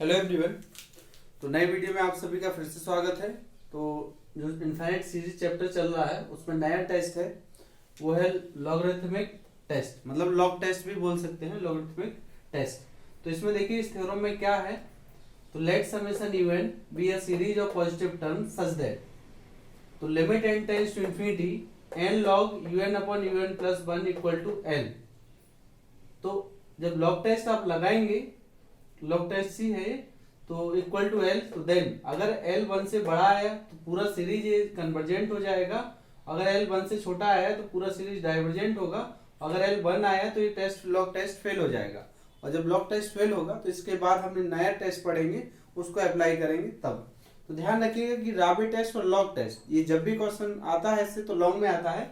Hello everyone. तो नए video में आप सभी का फिर से स्वागत है। तो जो इनफाइनाइट सीरीज चैप्टर चल रहा है उसमें नया टेस्ट है, वो है लॉगरिथमिक टेस्ट, मतलब लॉग टेस्ट भी बोल सकते हैं, लॉगरिथमिक टेस्ट। तो इसमें देखिए इस थ्योरम में क्या है, तो let summation even be a series of positive term such that, तो limit n tends to infinity n log un upon un plus 1 equal to l। तो जब लॉग टेस्ट आप लगाएंगे, लॉग टेस्ट सी है तो इक्वल टू एल, तो then अगर L 1 से बड़ा आया तो पूरा सीरीज ये कन्वर्जेंट हो जाएगा, अगर एल 1 से छोटा आया तो पूरा सीरीज डाइवर्जेंट होगा, अगर एल 1 आया तो ये टेस्ट लॉग टेस्ट फेल हो जाएगा। और जब लॉग टेस्ट फेल होगा तो इसके बाद हमने नया टेस्ट पढ़ेंगे, उसको अप्लाई करेंगे तब। तो ध्यान रखिएगा कि राबी टेस्ट और लॉग टेस्ट ये जब भी क्वेश्चन आता है इससे तो लॉन्ग में आता है,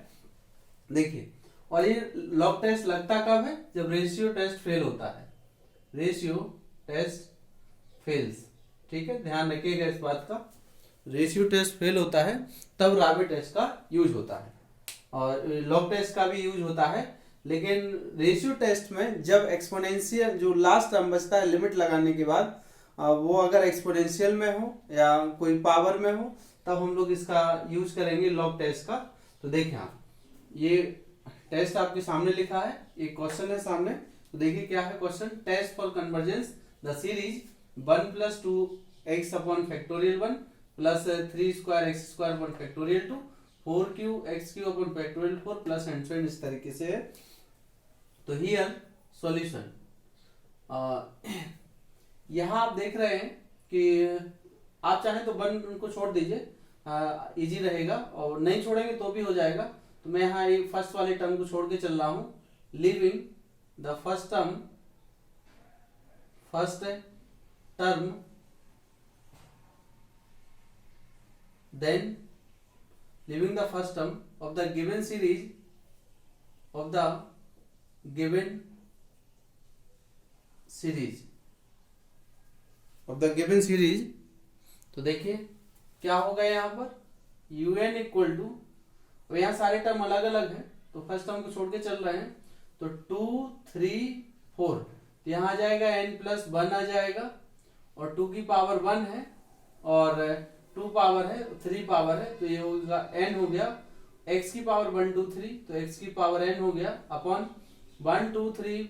देखिए। और ये लॉग टेस्ट लगता कब है, जब रेशियो टेस्ट फेल होता है, रेशियो टेस्ट फेल्स, ठीक है, ध्यान रखिएगा इस बात का। रेशियो टेस्ट फेल होता है तब राबी टेस्ट का यूज होता है, और लॉग टेस्ट का भी यूज होता है। लेकिन रेशियो टेस्ट में जब एक्सपोनेंशियल जो लास्ट टर्म बचता है लिमिट लगाने के बाद, वो अगर एक्सपोनेंशियल में हो या कोई पावर में हो, तब हम लोग इसका यूज करेंगे लॉग टेस्ट का। तो देखें आप, ये टेस्ट आपके सामने लिखा है, एक क्वेश्चन है सामने, तो देखिए क्या है question. Test for convergence the series 1 plus 2x upon factorial 1 plus 3 square x square upon factorial 2 4 cube x cube upon factorial 4 plus and so on, इस तरीके से है। तो हियर सॉल्यूशन, यहाँ आप देख रहे हैं कि आप चाहें तो 1 को छोड़ दीजिए, इजी रहेगा, और नहीं छोड़ेंगे तो भी हो जाएगा। तो मैं यहाँ ये फर्स्ट वाले टर्म को छोड़ के चल रहा हूँ, living the first term then leaving the first term of the given series तो देखिए क्या होगा यहाँ पर, un इक्वल टू, अब यहाँ सारे टर्म अलग अलग हैं तो फर्स्ट टर्म को छोड़ के चल रहे हैं, तो 2 3 4, तो यहाँ आ जाएगा n प्लस 1 आ जाएगा, और 2 की पावर 1 है और 2 पावर है 3 पावर है, तो ये होगा n हो गया, x की पावर 1 2 3, तो x की पावर n हो गया अपॉन 1 2 3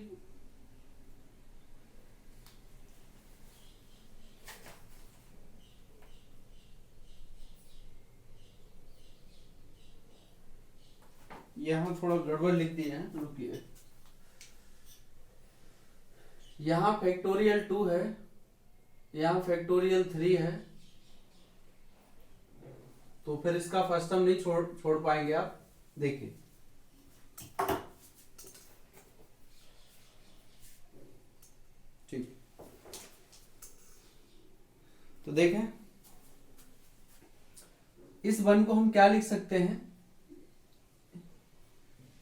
यहाँ थोड़ा गड़बड़ लिख दिए हैं, रुकिए। यहाँ फैक्टोरियल 2 है, यहाँ फैक्टोरियल 3 है, तो फिर इसका फर्स्ट टर्म नहीं छोड़ पाएंगे आप, देखिए। ठीक, तो देखें इस 1 को हम क्या लिख सकते हैं,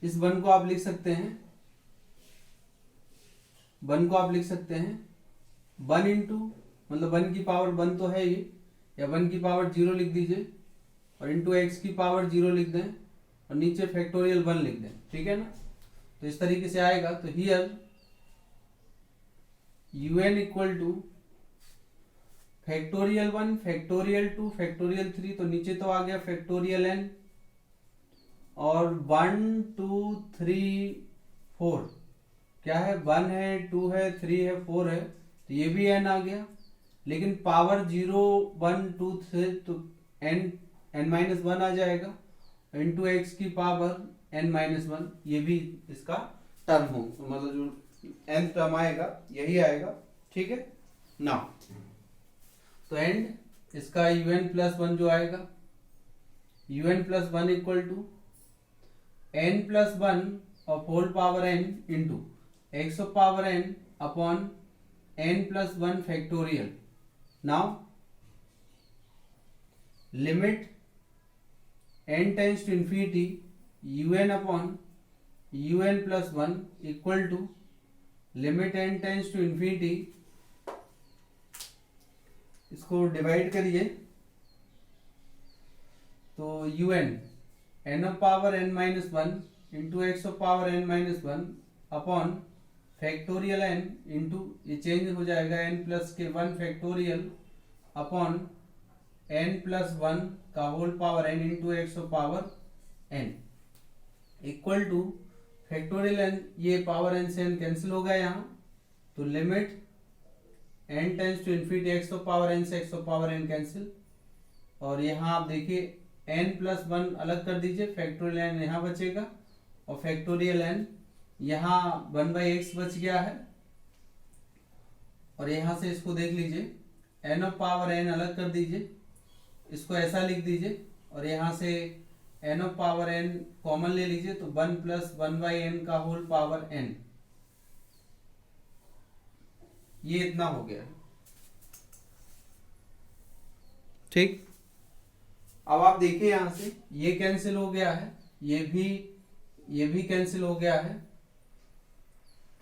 इस 1 को आप लिख सकते हैं, 1 को आप लिख सकते हैं 1 इंटू, मतलब 1 की पावर 1 तो है ही, या 1 की पावर 0 लिख दीजिए, और इंटू एक्स की पावर 0 लिख दें, और नीचे फैक्टोरियल 1 लिख दें, ठीक है ना। तो इस तरीके से आएगा। तो here un equal to factorial 1 factorial 2 factorial 3, तो नीचे तो आ गया फैक्टोरियल n, और 1 2 3 4, क्या है, 1 है 2 है 3 है 4 है, तो ये भी n आ गया, लेकिन पावर 0 1 2 3, तो n माइनस 1 आ जाएगा, इंटू एक्स की पावर n माइनस 1, ये भी इसका टर्म हो, मतलब जो n टर्म आएगा यही आएगा, ठीक है ना। तो एंड इसका un प्लस 1 जो आएगा, un plus 1 equal to n plus 1 और whole power n into x of power n upon n plus 1 factorial. Now limit n tends to infinity un upon un plus 1 equal to limit n tends to infinity, इसको divide करिए, तो un n of power n minus 1 into x of power n minus 1 upon factorial n into, ये change हो जाएगा N plus के 1 factorial upon N plus 1 का whole power n into x power n equal to factorial n, ये power n से n cancel हो गया यहाँ, तो limit n tends to infinity x power n से एक्स पावर एन कैंसिल, और यहाँ आप देखिए एन प्लस 1 अलग कर दीजिए, फैक्टोरियल एन यहाँ बचेगा और फैक्टोरियल एन यहाँ 1/x बच गया है, और यहाँ से इसको देख लीजिए एन ऑफ पावर एन अलग कर दीजिए, इसको ऐसा लिख दीजिए, और यहाँ से n of power n common ले लीजिए, तो 1 प्लस 1/n का होल पावर n, ये इतना हो गया। ठीक, अब आप देखिए यहां से ये कैंसिल हो गया है, ये भी कैंसिल हो गया है,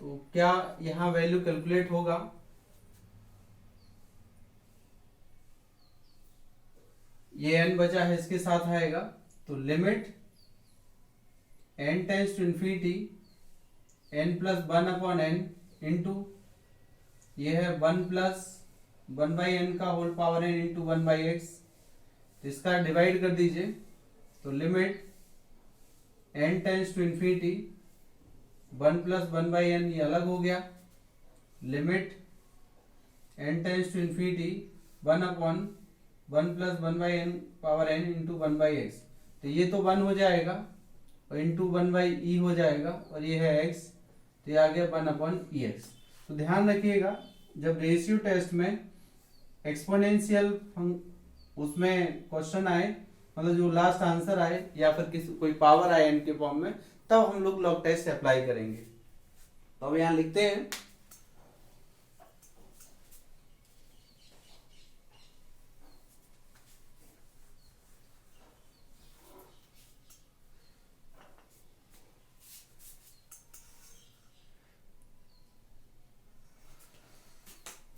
तो क्या यहां वैल्यू कैलकुलेट होगा? ये n बचा है इसके साथ आएगा, तो limit n tends to infinity n plus 1 upon n into ये है 1 प्लस 1/n का whole power n into 1/x, तो इसका डिवाइड कर दीजिए, तो limit n tends to infinity 1 plus 1/n ये अलग हो गया, limit n tends to infinity 1 upon 1 plus 1/n power n into 1/x, तो ये तो 1 हो जाएगा और इंटू 1/e हो जाएगा, और ये है x, तो ये आ गया 1/ex। तो ध्यान रखिएगा जब रेशियो टेस्ट में एक्सपोनेंशियल उसमें क्वेश्चन आए, मतलब जो लास्ट आंसर आए या फिर किसी कोई पावर आए n के फॉर्म में, तब हम लोग लॉग टेस्ट अप्लाई करेंगे। तो अब यहाँ लिखते हैं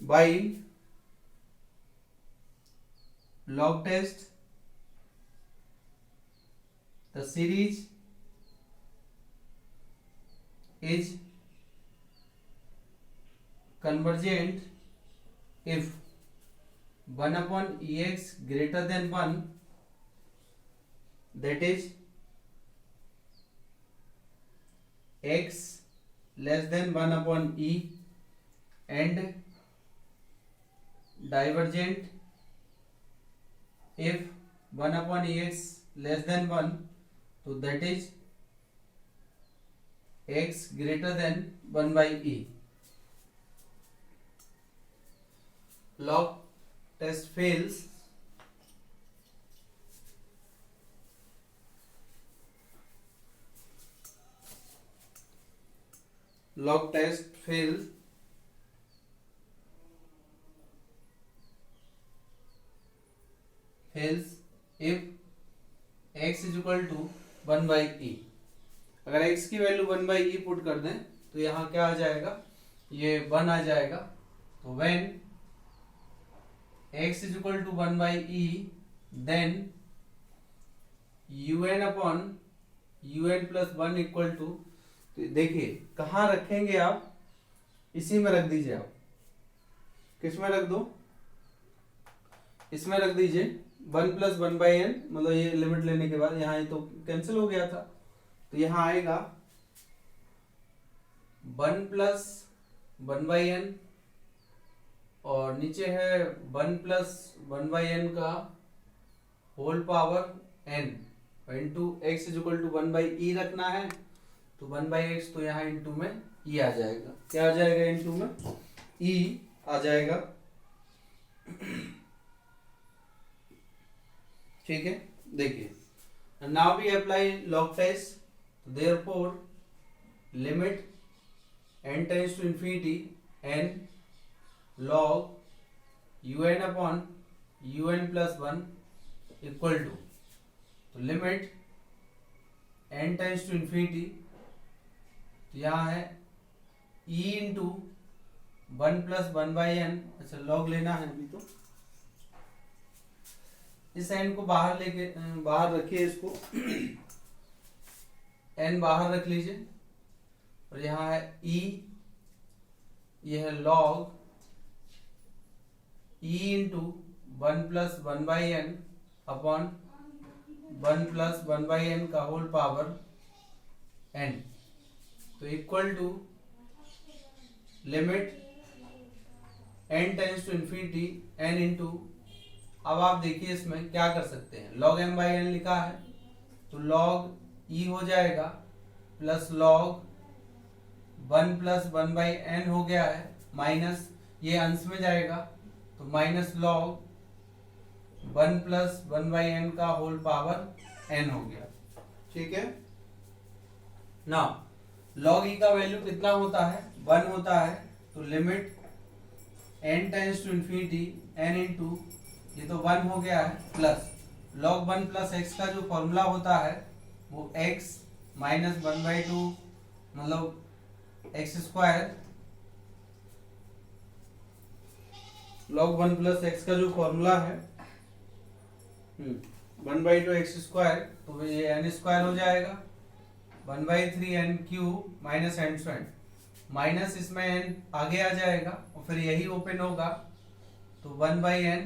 by log test the series is convergent if 1/ex greater than 1, that is x less than 1/e, and divergent if 1/ex less than 1, so that is x greater than 1/e. Log test fails log test fails if x is equal to 1/e। अगर x की value 1/e put कर दें तो यहाँ क्या आ जाएगा, ये 1 आ जाएगा, तो when x is equal to 1/e then un upon un plus 1 equal to, तो देखिए कहाँ रखेंगे आप, इसी में रख दीजिए, आप किस में रख दो, इसमें रख दीजिए 1 प्लस 1/n, मतलब ये लिमिट लेने के बाद यहाँ ये तो कैंसिल हो गया था, तो यहाँ आएगा 1 प्लस 1/n और नीचे है 1 प्लस 1/n का whole power n into x is equal to 1/e रखना है, तो 1/x, तो यहाँ इंटू में e आ जाएगा, क्या आ जाएगा, इंटू में e आ जाएगा। ठीक है, देखिए now we apply log test, therefore limit n tends to infinity n log un upon un plus 1 equal to, तो limit n tends to infinity, तो यहाँ है e इंटू 1 प्लस 1/n, अच्छा लॉग लेना है अभी, तो इस n को बाहर लेके बाहर रखिए, इसको n बाहर रख लीजिए, और यहाँ है e ये है log e into 1+1/n upon 1+1/n का होल पावर n, तो equal to limit n tends to infinity n into, अब आप देखिए इसमें क्या कर सकते हैं, log m/n लिखा है तो log e हो जाएगा प्लस log 1+1/n हो गया है, माइनस ये अंश में जाएगा तो माइनस log 1+1/n का होल पावर n हो गया। ठीक है ना, log e का वैल्यू कितना होता है, 1 होता है, तो limit n tends to infinity n into, ये तो 1 हो गया है, प्लस log 1 प्लस x का जो फॉर्मूला होता है वो x माइनस 1/2 मतलब x square, log 1 plus x का जो फॉर्मूला है 1/2 एक्स स्क्वायर, तो ये n स्क्वायर हो जाएगा 1/3 n cube minus n square, minus इसमें n आगे आ जाएगा और फिर यही ओपन होगा तो 1/n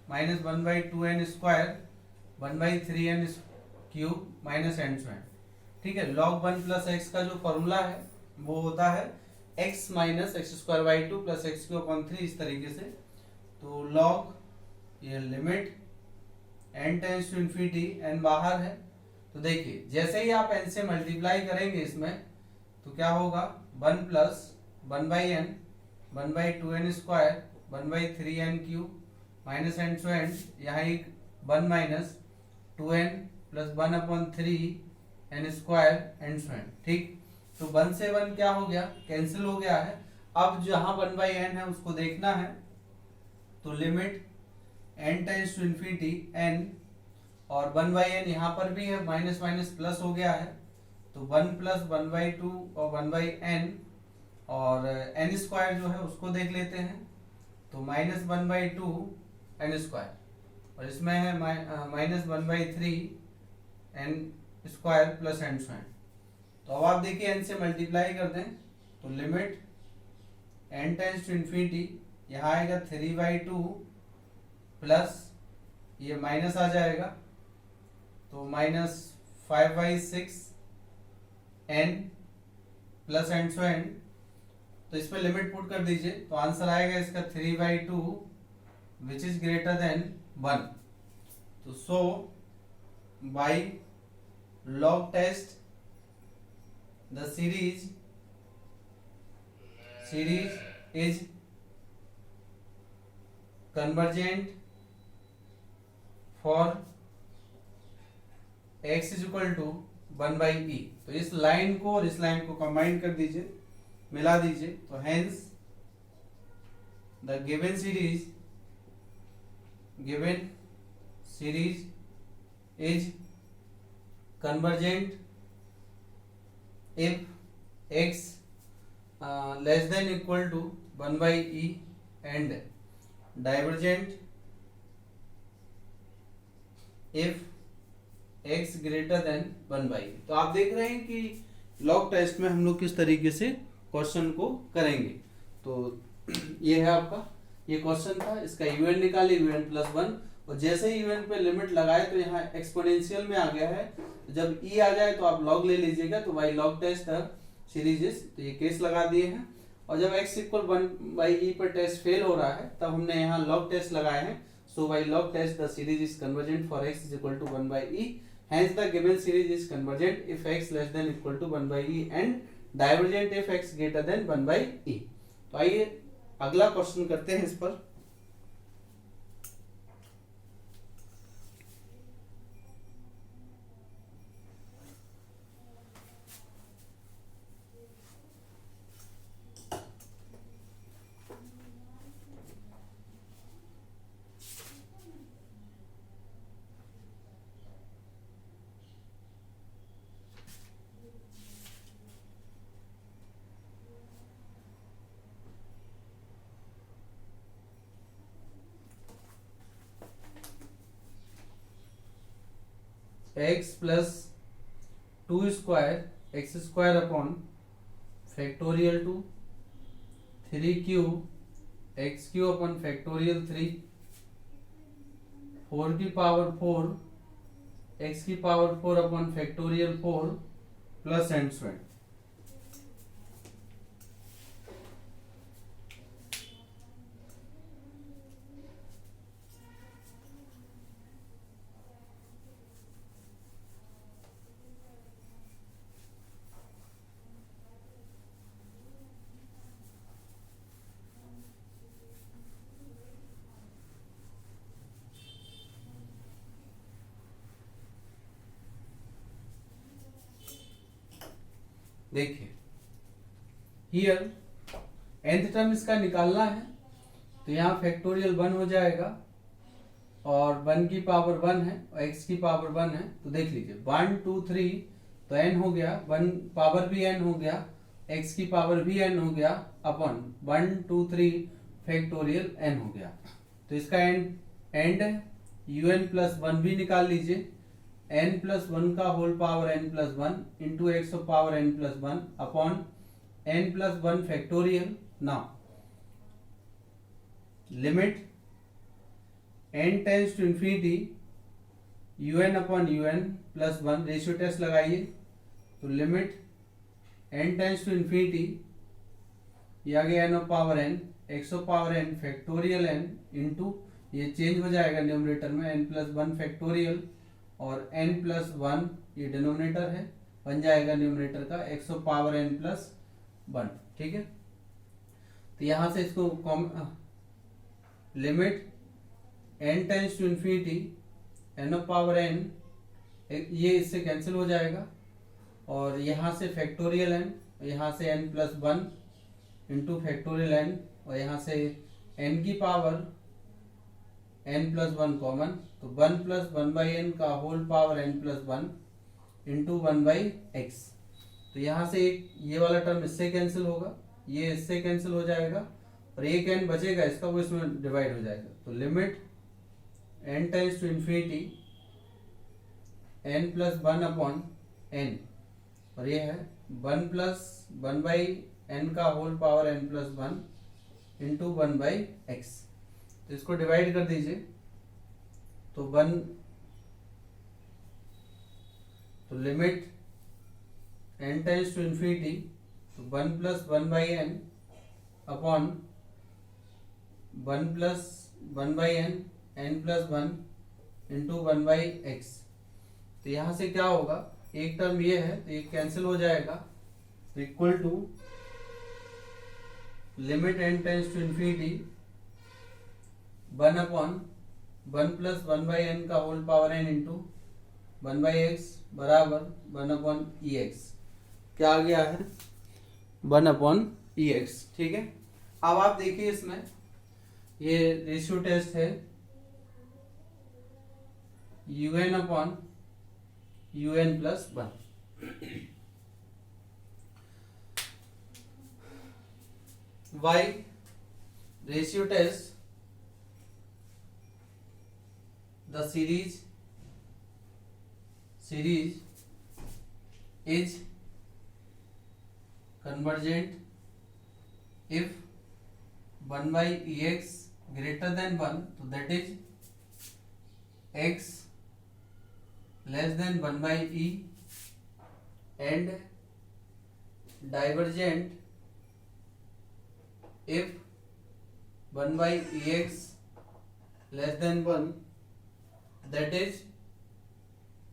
minus 1/2 n square 1/3 n cube minus n square. ठीक है, log 1 प्लस एक्स का जो फॉर्मूला है वो होता है x minus x square by 2 plus x cube upon 3, इस तरीके से, तो log ये limit n tends to infinity n बाहर है, तो देखिए जैसे ही आप n से मल्टीप्लाई करेंगे इसमें तो क्या होगा 1+1/n 1/2n square 1/3n cube minus n square, यहाँ एक 1 minus 2n plus 1/3 n square n square. ठीक, तो 1 से 1 क्या हो गया, कैंसिल हो गया है। अब जहां 1/n है उसको देखना है, तो limit n tends to infinity n और 1/n यहाँ पर भी है, माइनस माइनस प्लस हो गया है, तो 1+1/2 और 1/n और n स्क्वायर जो है उसको देख लेते हैं, तो माइनस 1/2 n स्क्वायर और इसमें है minus 1/3 n square plus n square. तो अब आप देखिए n से मल्टीप्लाई कर दें तो limit n tends to infinity, यहाँ आएगा 3/2 प्लस ये माइनस आ जाएगा तो minus 5/6 n plus n square, तो इस पर लिमिट पुट कर दीजिए तो आंसर आएगा इसका 3/2 विच इज ग्रेटर देन 1। तो so by log test the series is convergent for x is equal to 1/e। तो इस लाइन को और इस लाइन को कंबाइन कर दीजिए, मिला दीजिए, तो hence the given series is convergent if x less than equal to 1/e and divergent if x greater than 1/e। तो आप देख रहे हैं कि लॉग टेस्ट में हम लोग किस तरीके से क्वेश्चन को करेंगे। तो ये है आपका, ये क्वेश्चन था, इसका यूएन निकाले यूएन प्लस 1, और जैसे ही यूएन पे लिमिट लगाए तो यहाँ एक्सपोनेंशियल में आ गया है, जब ई आ जाए तो आप लॉग ले लीजिएगा, तो बाई लॉग टेस्ट सीरीज, तो ये केस लगा दिए हैं। और जब x इक्वल 1/e पर टेस्ट फेल हो रहा है तब हमने यहाँ लॉग टेस्ट लगाए हैं, so by log test the series is convergent for x is equal to 1/e, hence the given series is convergent if x less than equal to 1/e and divergent if x greater than 1/e। तो आइए अगला question करते हैं इस पर। x plus 2 square x square upon factorial 2 3 cube x cube upon factorial 3 4 की power 4 x की power 4 upon factorial 4 plus and so on. देखिए हियर nth टर्म इसका निकालना है, तो यहाँ फैक्टोरियल 1 हो जाएगा और 1 की पावर 1 है और x की पावर 1 है, तो देख लीजिए 1 2 3 तो n हो गया, 1 पावर भी n हो गया, x की पावर भी n हो गया अपन 1 2 3 फैक्टोरियल n हो गया। तो इसका एंड un प्लस 1 भी निकाल लीजिए, n प्लस 1 का whole power n plus 1 into x power n plus 1 upon n plus 1 factorial. Now limit n tends to infinity un upon un plus 1, ratio test लगाइए, तो limit n tends to infinity ये आ गया n of power n x of power n factorial n into ये change हो जाएगा numerator में n plus 1 factorial और n प्लस 1 ये डिनोमिनेटर है, बन जाएगा न्यूमरेटर का x of power n plus 1। ठीक है, तो यहां से इसको limit n tends to infinity n of power n ये इससे कैंसिल हो जाएगा और यहाँ से फैक्टोरियल n, यहाँ से n plus 1 into factorial n और यहाँ से n की पावर n प्लस 1 कॉमन, तो 1 प्लस 1 बाई एन का whole power n plus 1 into 1 by x. तो यहाँ से एक ये वाला टर्म इससे कैंसिल होगा, ये इससे कैंसिल हो जाएगा और एक n बचेगा इसका, वो इसमें डिवाइड हो जाएगा। तो limit n tends to infinity n plus 1 upon n और ये है 1 प्लस 1 बाई एन का whole power n plus 1 into 1 by x. तो इसको डिवाइड कर दीजिए, तो 1 तो limit n tends to infinity तो 1 plus 1 by n upon 1 plus 1 by n n plus 1 into 1 by x. तो यहाँ से क्या होगा, एक टर्म ये है तो ये कैंसिल हो जाएगा, तो equal to limit n tends to infinity 1 upon 1 plus 1 by n का whole power n into 1 by x बराबर 1 अपॉन ई एक्स। क्या आ गया है, 1 अपॉन ई एक्स। ठीक है, अब आप देखिए इसमें ये रेशियो टेस्ट है un upon un plus 1। y ratio test the series is convergent if 1 by ex greater than 1, so that is x less than 1 by e, and divergent if 1 by ex less than 1, that is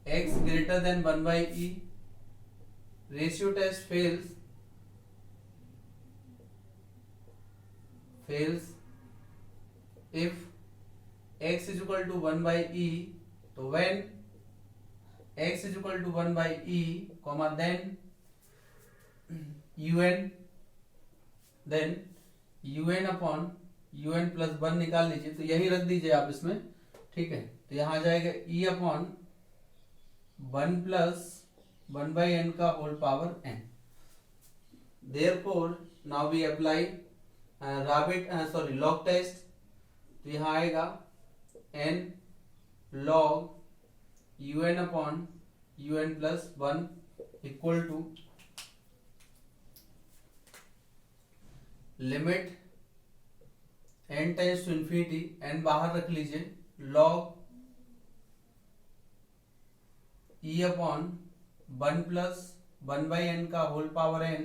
x greater than 1 by e। ratio test fails if x is equal to 1 by e, तो when x is equal to 1 by e comma then un upon un plus 1 निकाल लीजिए, तो यही रख दीजिए आप इसमें। ठीक है, तो यहाँ आ जाएगा e upon 1 plus 1 by n का whole power n। Therefore now we apply log test, तो यहाँ आएगा n log un upon un plus 1 equal to limit n tends to infinity, n बाहर रख लीजिए, log e upon 1 plus 1/n का whole power n,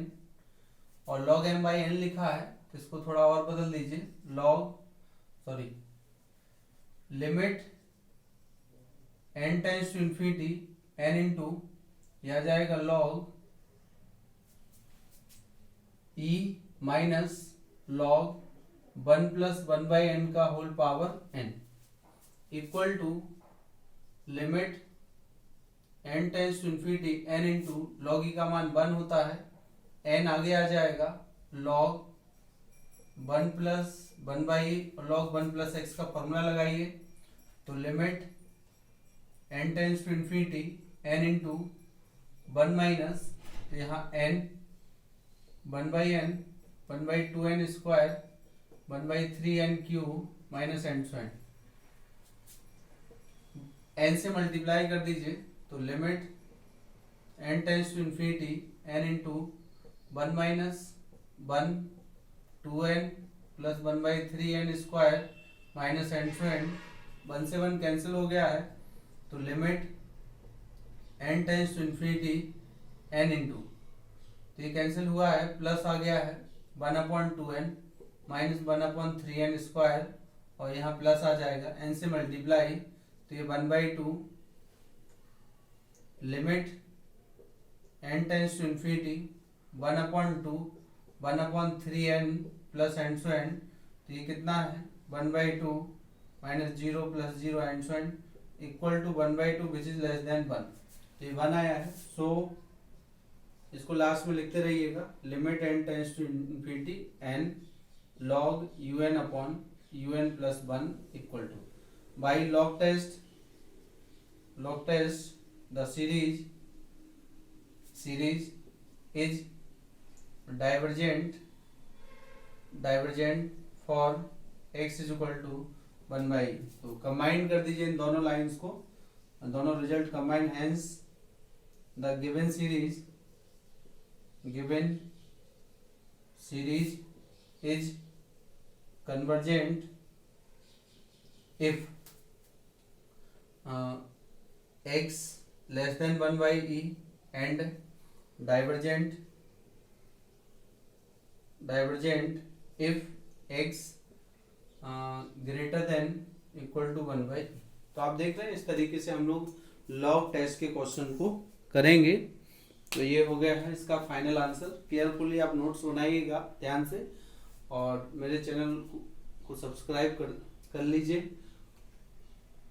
और log m/n लिखा है तो इसको थोड़ा और बदल दीजिए, limit n tends to infinity n into, यह आ जाएगा log e minus log 1 plus 1/n का whole power n, equal to limit n tends to infinity n into, log e का मान 1 होता है, n आगे आ जाएगा, log 1 प्लस 1/e और log 1 प्लस x का फॉर्मूला लगाइए, तो limit n tends to infinity n into 1 minus, तो यहाँ n 1/n 1/2n square 1/3n cube minus n square, n से मल्टीप्लाई कर दीजिए, तो limit n tends to infinity n into 1 minus 1 2n plus 1/3n square minus n square, 1 से 1 cancel हो गया है, तो limit n tends to infinity n into, तो ये कैंसिल हुआ है, प्लस आ गया है 1/2n माइनस 1/3n स्क्वायर, और यहाँ प्लस आ जाएगा, n से मल्टीप्लाई, तो ये 1/2 limit n tends to infinity 1/2 1/3n plus n square, तो ये कितना है 1/2 minus 0 plus 0 n square equal to 1/2 which is less than 1, तो ये 1 आया है। सो इसको लास्ट में लिखते रहिएगा, limit n tends to infinity n log un upon un plus 1 equal to, by log test the series is divergent for x is equal to 1/e, तो combine कर दीजिए इन दोनों लाइंस को, दोनों result combine, hence the given series is convergent if x less than 1/e and divergent if x greater than equal to 1/e। तो आप देख रहे हैं इस तरीके से हम लोग लॉग टेस्ट के क्वेश्चन को करेंगे। तो ये हो गया है इसका फाइनल आंसर। केयरफुली आप नोट्स बनाइएगा ध्यान से, और मेरे चैनल को सब्सक्राइब कर लीजिए,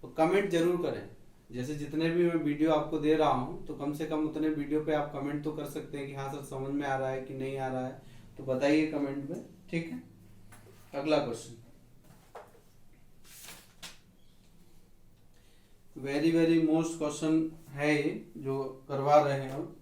तो कमेंट जरूर करें। जैसे जितने भी मैं वीडियो आपको दे रहा हूँ, तो कम से कम उतने वीडियो पे आप कमेंट तो कर सकते हैं कि हाँ सर समझ में आ रहा है कि नहीं आ रहा है, तो बताइए कमेंट में, ठीक है। अगला question, very very most question है ये जो करवा रहे हैं हम।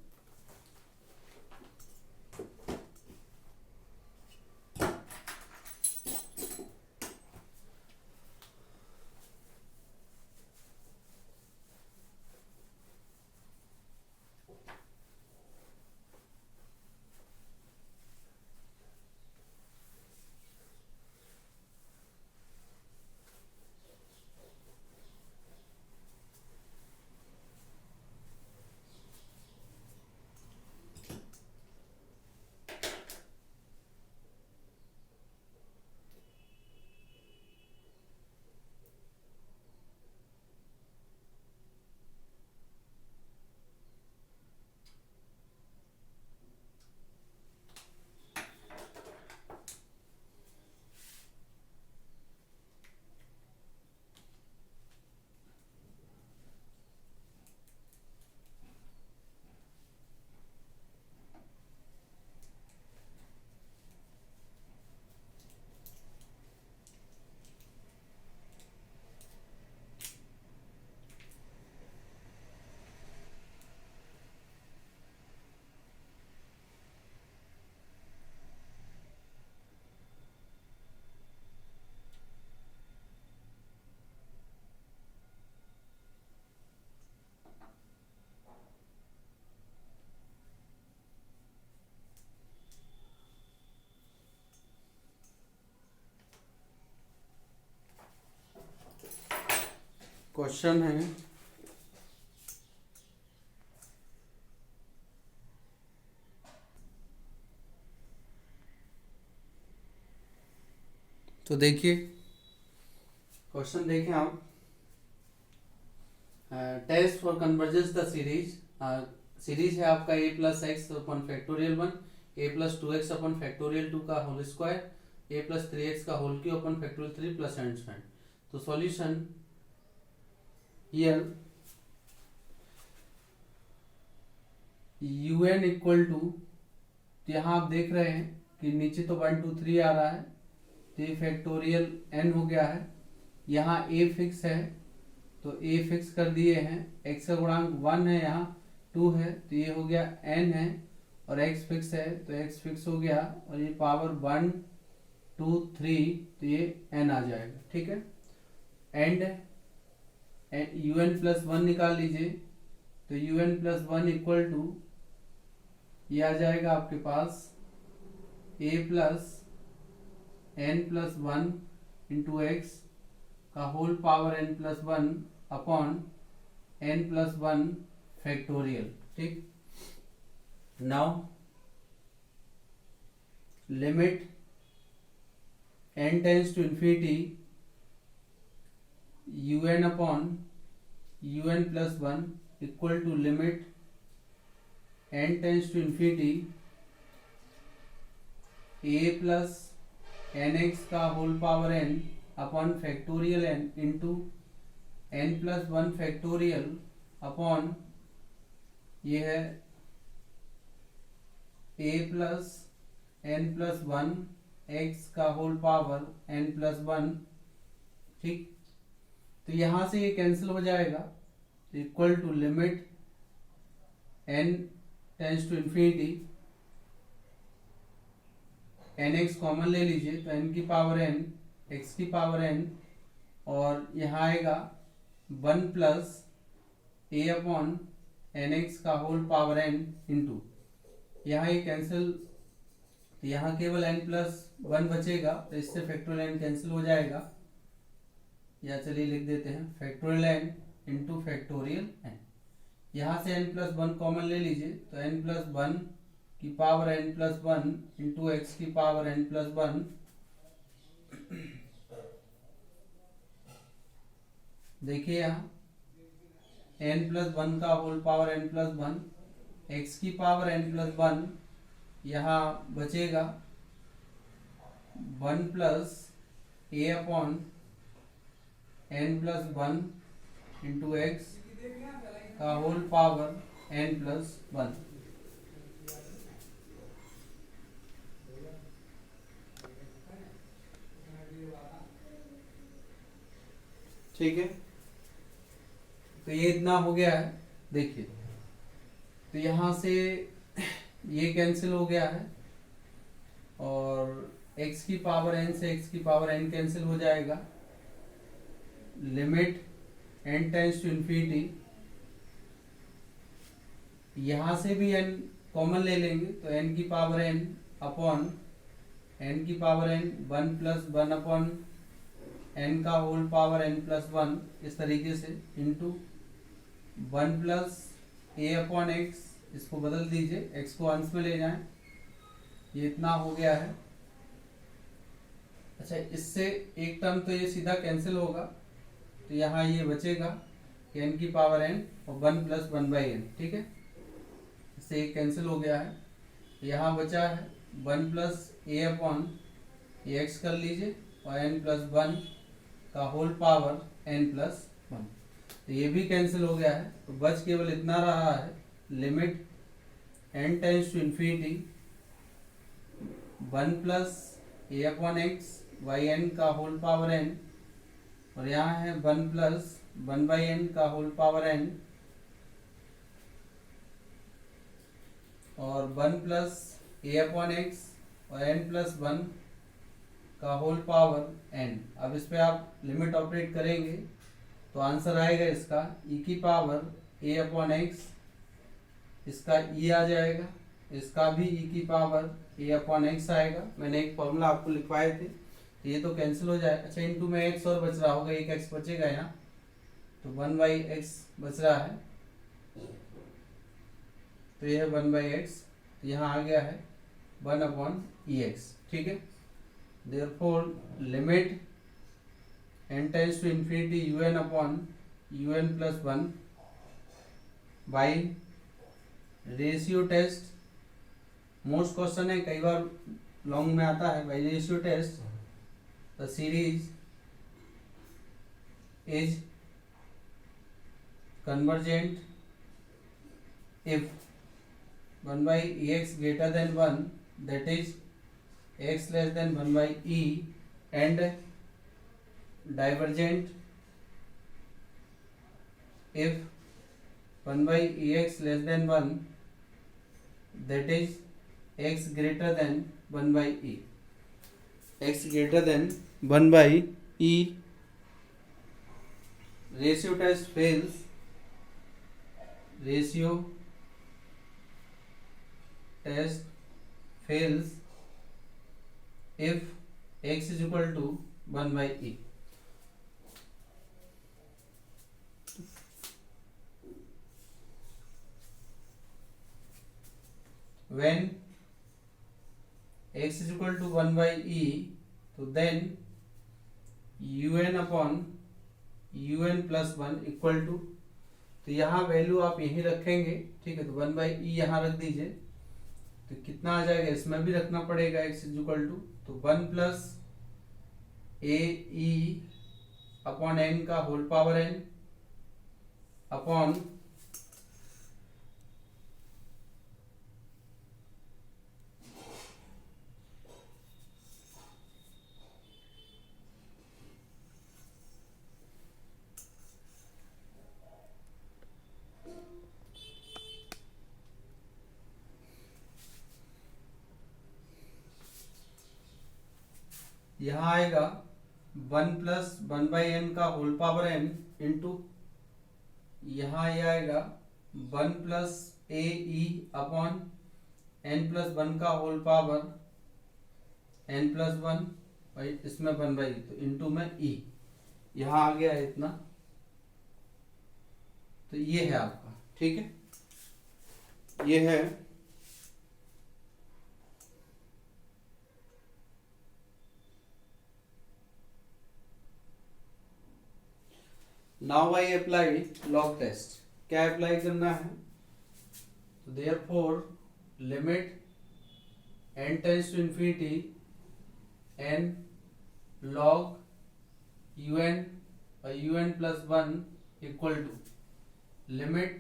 क्वेश्चन है तो देखिए क्वेश्चन देखें आप। Test for convergence the series है आपका a plus x upon factorial 1, a plus 2x upon factorial 2 का whole square, a plus 3x का whole cube upon factorial 3 plus and square. तो solution here un equal to, यहाँ आप देख रहे हैं कि नीचे तो 1 2 3 आ रहा है, तो ये फैक्टोरियल n हो गया है। यहाँ a फिक्स है तो a फिक्स कर दिए हैं, x का गुणांक 1 है, यहाँ 2 है तो ये हो गया n है, और x फिक्स है तो x फिक्स हो गया, और ये पावर 1 2 3 तो ये n आ जाएगा। ठीक है, एंड un प्लस 1 निकाल लीजिए, तो un प्लस 1 इक्वल टू ये आ जाएगा आपके पास a plus n plus 1 into x का whole power n plus 1 upon n plus 1 factorial. ठीक, now limit n tends to infinity un upon un plus 1 equal to limit n tends to infinity a plus nx का whole power n upon factorial n into n plus 1 factorial upon ये है a plus n plus 1 x का whole power n plus 1। ठीक, तो यहां से ये cancel हो जाएगा, equal to limit n tends to infinity nx common ले लीजिए तो n की पावर n x की पावर n, और यहाँ आएगा 1 प्लस a अपॉन nx का होल पावर n इंटू, यहाँ ये कैंसिल, यहाँ केवल n प्लस 1 बचेगा, तो इससे फैक्टोरियल n कैंसिल हो जाएगा, या चलिए लिख देते हैं factorial n into factorial n। यहाँ से n प्लस 1 कॉमन ले लीजिए तो n प्लस 1 की power n plus 1 into x की पावर n प्लस 1। देखिए यहाँ n प्लस 1 का whole power n plus 1, x की पावर n प्लस 1, यहाँ बचेगा 1 plus a upon n plus 1 into x का होल पावर n प्लस 1। ठीक है, तो ये इतना हो गया है। देखिए तो यहाँ से ये कैंसिल हो गया है, और x की पावर n से x की पावर n कैंसिल हो जाएगा, limit n tends to infinity, यहाँ से भी n कॉमन ले लेंगे तो n की पावर n अपॉन n की power n 1 plus 1 upon n का होल पावर n प्लस 1, इस तरीके से into 1 plus a upon x, इसको बदल दीजिए, x को अंश में ले जाएं, ये इतना हो गया है। अच्छा, इससे एक टर्म तो ये सीधा कैंसिल होगा, तो यहाँ ये बचेगा n की पावर n और 1 प्लस 1 बाई n। ठीक है, इससे एक कैंसिल हो गया है, यहाँ बचा है 1 प्लस a अपॉन एक्स कर लीजिए, और n प्लस 1 का होल पावर n प्लस 1, तो ये भी कैंसिल हो गया है। तो बच केवल इतना रहा है, limit n tends to infinity 1 plus a upon x by n का होल पावर n, और यहाँ है 1 प्लस 1 बाई n का होल पावर n, और 1 प्लस a अपॉन एक्स और n प्लस 1 का होल पावर n। अब इस पे आप लिमिट ऑपरेट करेंगे तो आंसर आएगा इसका e की पावर a अपॉन एक्स, इसका e आ जाएगा, इसका भी e की पावर a अपॉन एक्स आएगा। मैंने एक फॉर्मूला आपको लिखवाए थे, तो ये तो कैंसिल हो जाए। अच्छा, इनटू में x और बच रहा होगा, एक x बचेगा यहाँ, तो 1/x बच रहा है, तो यह है 1/x, तो यहाँ आ गया है 1/ex, ठीक है। Therefore limit n tends to infinity un plus 1 by ratio test, most question है, कई बार लॉन्ग में आता है, by ratio test the series is convergent if 1/ex greater than 1, that is x less than 1/e, and divergent if 1/ex less than 1, that is x greater than 1/e. x greater than 1/e, ratio test fails, ratio test fails if x is equal to 1/e. When x is equal to 1/e, तो then un plus 1 equal to, तो यहाँ value आप यही रखेंगे, ठीक है। तो 1/e यहाँ रख दीजिए, तो कितना आ जाएगा, इसमें भी रखना पड़ेगा x इज इक्वल टू, तो 1 plus a e upon n का होल पावर n अपॉन यहाँ आएगा 1 प्लस 1/n का होल पावर n इंटू, यहाँ ये आएगा 1 plus a e upon n plus 1 का होल पावर n प्लस 1, और इसमें 1/e, तो इंटू में e, यहाँ आ गया है इतना, तो ये है आपका, ठीक है। ये है now I apply log test, क्या अप्लाई करना है, तो therefore limit n tends to infinity n log un और un plus 1 equal to limit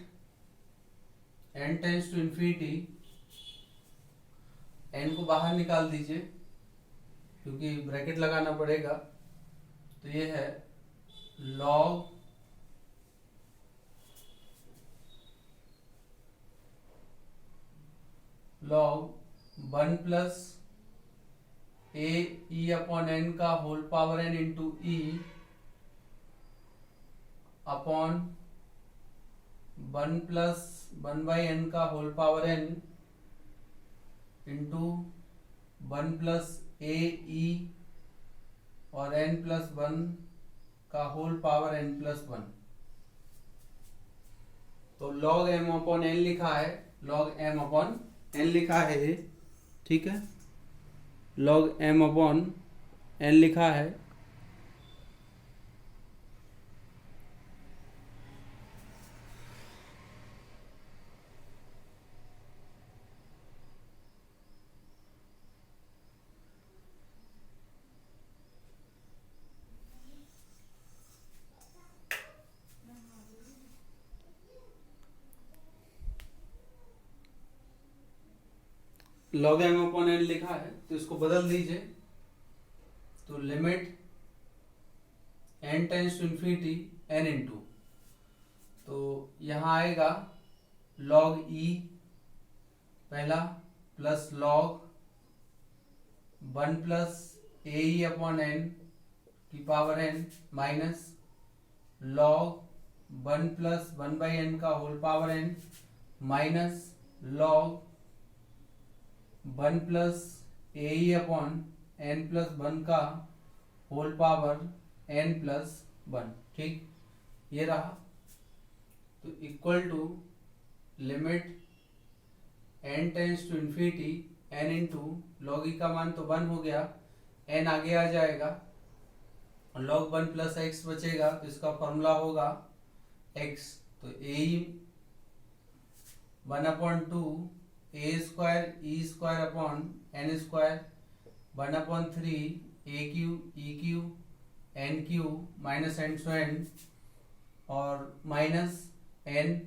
n tends to infinity, n को बाहर निकाल दीजिए क्योंकि ब्रैकेट लगाना पड़ेगा, तो ये है log log 1 plus a e upon n का whole power n into e upon 1 plus 1/n का whole power n into 1 plus a e और n प्लस 1 का होल पावर n प्लस 1। तो log m अपॉन n लिखा है, log m upon n लिखा है ये, ठीक है, log m अपॉन n लिखा है, log m अपॉन n लिखा है, तो इसको बदल दीजिए, तो limit n tends to infinity n into, तो यहाँ आएगा log e पहला plus log 1 plus a e upon n की power n minus log 1 plus 1/n का whole power n minus log 1 plus a e upon n plus 1 का whole power n plus 1, ठीक। ये रहा। तो equal to limit n tends to infinity n into log e का मान तो 1 हो गया, n आगे आ जाएगा और log 1 प्लस एक्स बचेगा, तो इसका फॉर्मूला होगा x। तो a 1/2 a square e square upon n square 1/3 a cube e cube n cube minus n सो एन और minus n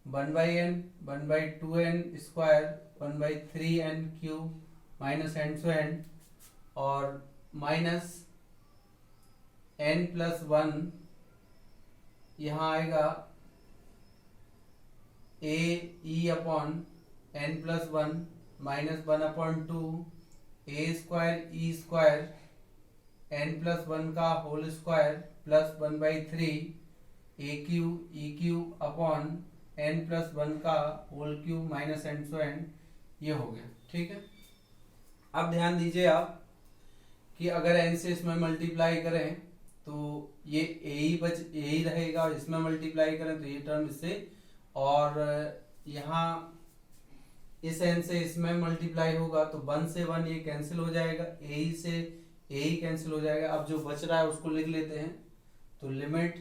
1/2n square 1/3n cube minus n सो एन और minus n plus 1 यहाँ आएगा a e upon n plus 1 minus 1/2 a square e square n plus 1 का whole square plus 1/3 a cube e cube upon n plus 1 का whole cube minus n सो N. ये हो गया, ठीक है। अब ध्यान दीजिए आप कि अगर n से इसमें मल्टीप्लाई करें तो ये a ही रहेगा और इसमें मल्टीप्लाई करें तो ये टर्म इससे, और यहाँ इस n से इसमें मल्टीप्लाई होगा तो 1 से 1 ये कैंसिल हो जाएगा, a से a ही कैंसिल हो जाएगा। अब जो बच रहा है उसको लिख लेते हैं। तो limit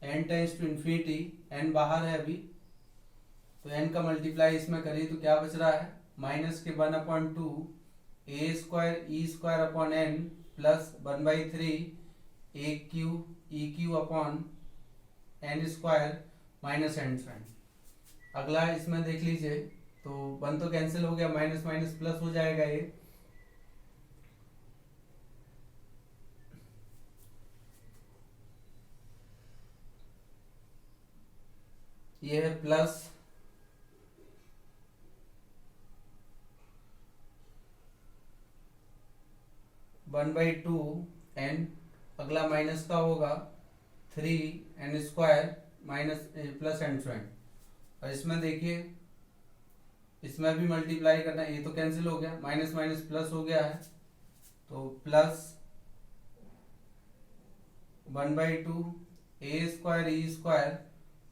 n tends to infinity, n बाहर है अभी, तो n का मल्टीप्लाई इसमें करिए तो क्या बच रहा है, माइनस के 1/2 a square e square upon n plus 1/3 a cube e cube upon n square minus n square. अगला इसमें देख लीजिए, तो 1 तो कैंसिल हो गया, माइनस माइनस प्लस हो जाएगा। ये है प्लस 1/2n, अगला माइनस का होगा 3n square minus plus n square. और इसमें देखिए इसमें भी मल्टीप्लाई करना है, ये तो कैंसिल हो गया, माइनस माइनस प्लस हो गया है, तो plus 1/2 a square e square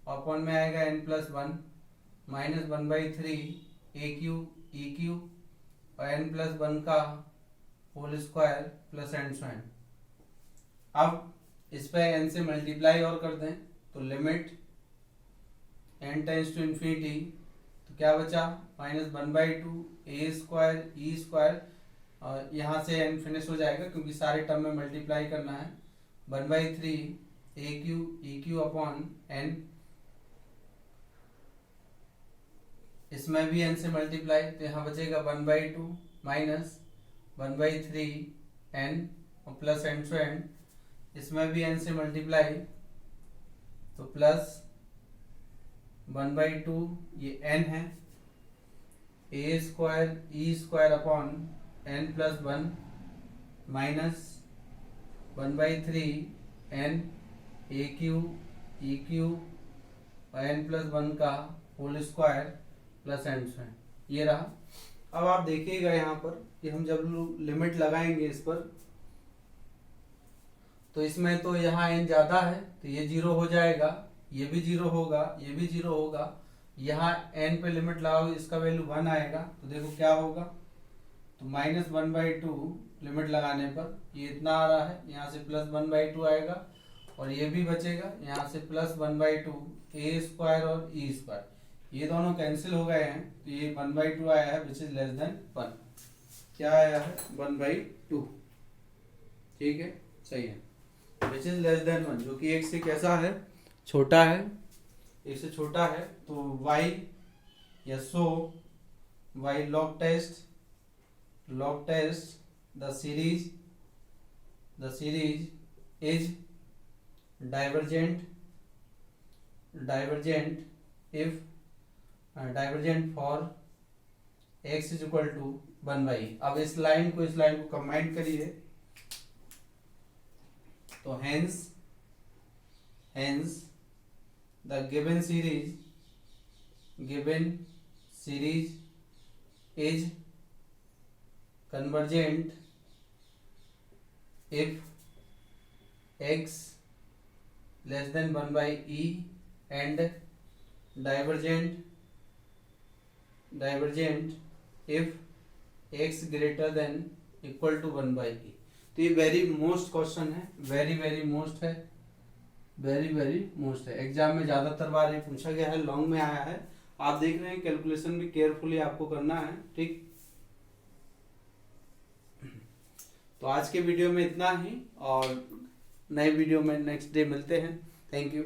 upon में आएगा n plus 1 minus 1/3 a cube e cube और n प्लस 1 का whole square plus n square. अब इस पे n से मल्टीप्लाई और कर दें तो limit n tends to infinity, तो क्या बचा, minus 1/2 a square e square, और यहाँ से n फिनिश हो जाएगा क्योंकि सारे टर्म में मल्टीप्लाई करना है, 1/3 a cube e cube upon n, इसमें भी n से मल्टीप्लाई तो यहाँ बचेगा 1/2 माइनस 1/3 n और प्लस एन सो एन, इसमें भी n से मल्टीप्लाई तो प्लस 1/2 ये n है a square e square upon n plus 1 minus 1/3 n a cube e cube और n प्लस 1 का whole square plus n square. ये रहा। अब आप देखिएगा यहाँ पर कि हम जब लिमिट लगाएंगे इस पर तो इसमें तो यहाँ n ज़्यादा है तो ये 0 हो जाएगा, ये भी 0 होगा, ये भी 0 होगा। यहाँ n पे लिमिट लगाओगे इसका वैल्यू 1 आएगा, तो देखो क्या होगा, तो माइनस 1/2 लिमिट लगाने पर ये इतना आ रहा है, यहाँ से प्लस 1/2 आएगा और ये भी बचेगा, यहाँ से प्लस 1/2 ए स्क्वायर और ई स्क्वायर, ये दोनों कैंसिल हो गए हैं तो ये 1/2 आया है विच इज लेस देन 1। क्या आया है, 1/2, ठीक है, सही है, विच इज लेस देन 1, जो कि 1 से कैसा है, छोटा है, 1 से छोटा है। तो y या सो y log test the series is divergent if divergent for x is equal to 1/e। अब इस लाइन को कंबाइन करिए तो hence the given series is convergent if x less than 1/e and divergent if x greater than equal to 1/e। तो ये very most question है, very most है, very most है। एग्जाम में ज्यादातर बार ये पूछा गया है, लॉन्ग में आया है। आप देख रहे हैं कैलकुलेशन भी केयरफुली आपको करना है, ठीक। तो आज के वीडियो में इतना ही, और नए वीडियो में नेक्स्ट डे मिलते हैं। Thank you.